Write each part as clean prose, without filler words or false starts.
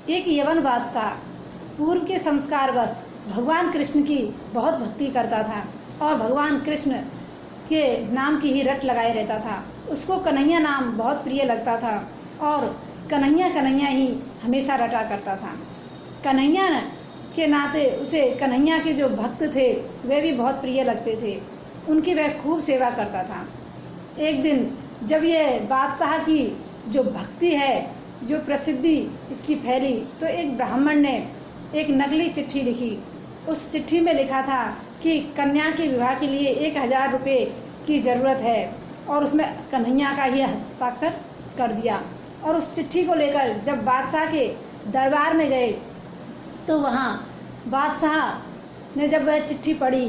एक यवन बादशाह पूर्व के संस्कारवश भगवान कृष्ण की बहुत भक्ति करता था और भगवान कृष्ण के नाम की ही रट लगाए रहता था। उसको कन्हैया नाम बहुत प्रिय लगता था और कन्हैया कन्हैया ही हमेशा रटा करता था। कन्हैया के नाते उसे कन्हैया के जो भक्त थे वे भी बहुत प्रिय लगते थे, उनकी वह खूब सेवा करता था। एक दिन जब ये बादशाह की जो भक्ति है, जो प्रसिद्धि इसकी फैली, तो एक ब्राह्मण ने एक नकली चिट्ठी लिखी। उस चिट्ठी में लिखा था कि कन्या के विवाह के लिए 1000 रुपये की ज़रूरत है और उसमें कन्हैया का ही हस्ताक्षर कर दिया। और उस चिट्ठी को लेकर जब बादशाह के दरबार में गए तो वहाँ बादशाह ने जब वह चिट्ठी पढ़ी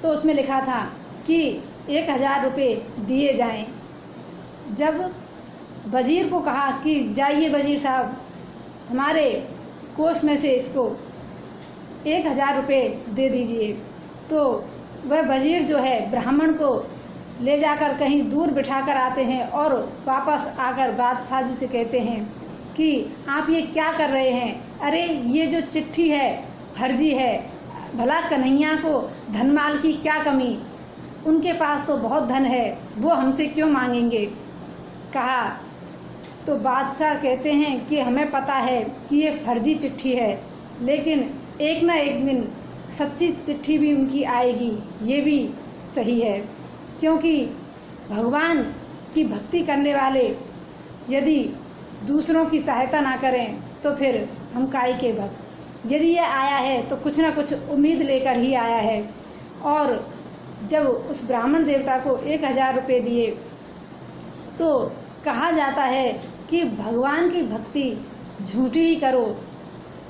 तो उसमें लिखा था कि 1000 रुपये दिए जाएं। जब वजीर को कहा कि जाइए वजीर साहब, हमारे कोष में से इसको 1000 रुपये दे दीजिए, तो वह वजीर जो है ब्राह्मण को ले जाकर कहीं दूर बिठाकर आते हैं और वापस आकर बादशाह जी से कहते हैं कि आप ये क्या कर रहे हैं? अरे ये जो चिट्ठी है फर्जी है, भला कन्हैया को धनमाल की क्या कमी, उनके पास तो बहुत धन है, वो हमसे क्यों मांगेंगे? कहा तो बादशाह कहते हैं कि हमें पता है कि ये फर्जी चिट्ठी है, लेकिन एक ना एक दिन सच्ची चिट्ठी भी उनकी आएगी, ये भी सही है। क्योंकि भगवान की भक्ति करने वाले यदि दूसरों की सहायता ना करें तो फिर हम काहे के भक्त। यदि ये आया है तो कुछ ना कुछ उम्मीद लेकर ही आया है। और जब उस ब्राह्मण देवता को 1000 रुपये दिए तो कहा जाता है कि भगवान की भक्ति झूठी ही करो,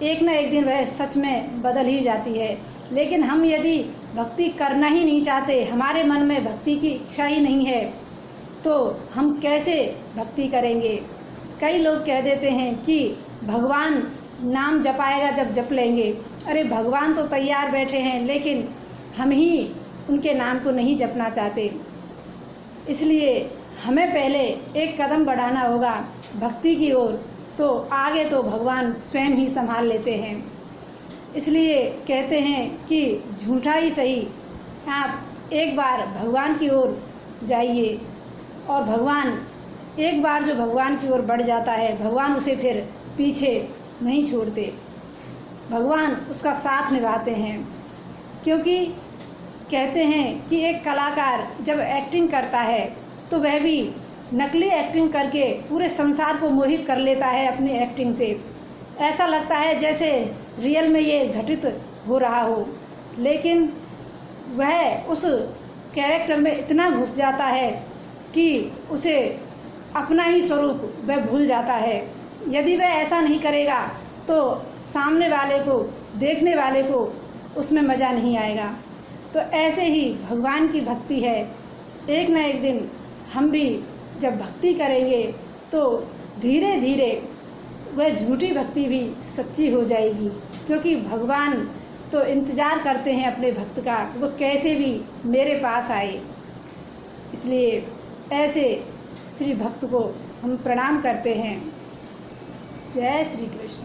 एक न एक दिन वह सच में बदल ही जाती है। लेकिन हम यदि भक्ति करना ही नहीं चाहते, हमारे मन में भक्ति की इच्छा ही नहीं है, तो हम कैसे भक्ति करेंगे? कई लोग कह देते हैं कि भगवान नाम जपाएगा जब जप लेंगे। अरे भगवान तो तैयार बैठे हैं, लेकिन हम ही उनके नाम को नहीं जपना चाहते। इसलिए हमें पहले एक कदम बढ़ाना होगा भक्ति की ओर, तो आगे तो भगवान स्वयं ही संभाल लेते हैं। इसलिए कहते हैं कि झूठा ही सही, आप एक बार भगवान की ओर जाइए और भगवान एक बार जो भगवान की ओर बढ़ जाता है, भगवान उसे फिर पीछे नहीं छोड़ते, भगवान उसका साथ निभाते हैं। क्योंकि कहते हैं कि एक कलाकार जब एक्टिंग करता है तो वह भी नकली एक्टिंग करके पूरे संसार को मोहित कर लेता है अपनी एक्टिंग से। ऐसा लगता है जैसे रियल में ये घटित हो रहा हो, लेकिन वह उस कैरेक्टर में इतना घुस जाता है कि उसे अपना ही स्वरूप वह भूल जाता है। यदि वह ऐसा नहीं करेगा तो सामने वाले को, देखने वाले को उसमें मज़ा नहीं आएगा। तो ऐसे ही भगवान की भक्ति है, एक न एक दिन हम भी जब भक्ति करेंगे तो धीरे धीरे वह झूठी भक्ति भी सच्ची हो जाएगी। क्योंकि भगवान तो इंतज़ार करते हैं अपने भक्त का, वो कैसे भी मेरे पास आए। इसलिए ऐसे श्री भक्त को हम प्रणाम करते हैं। जय श्री कृष्ण।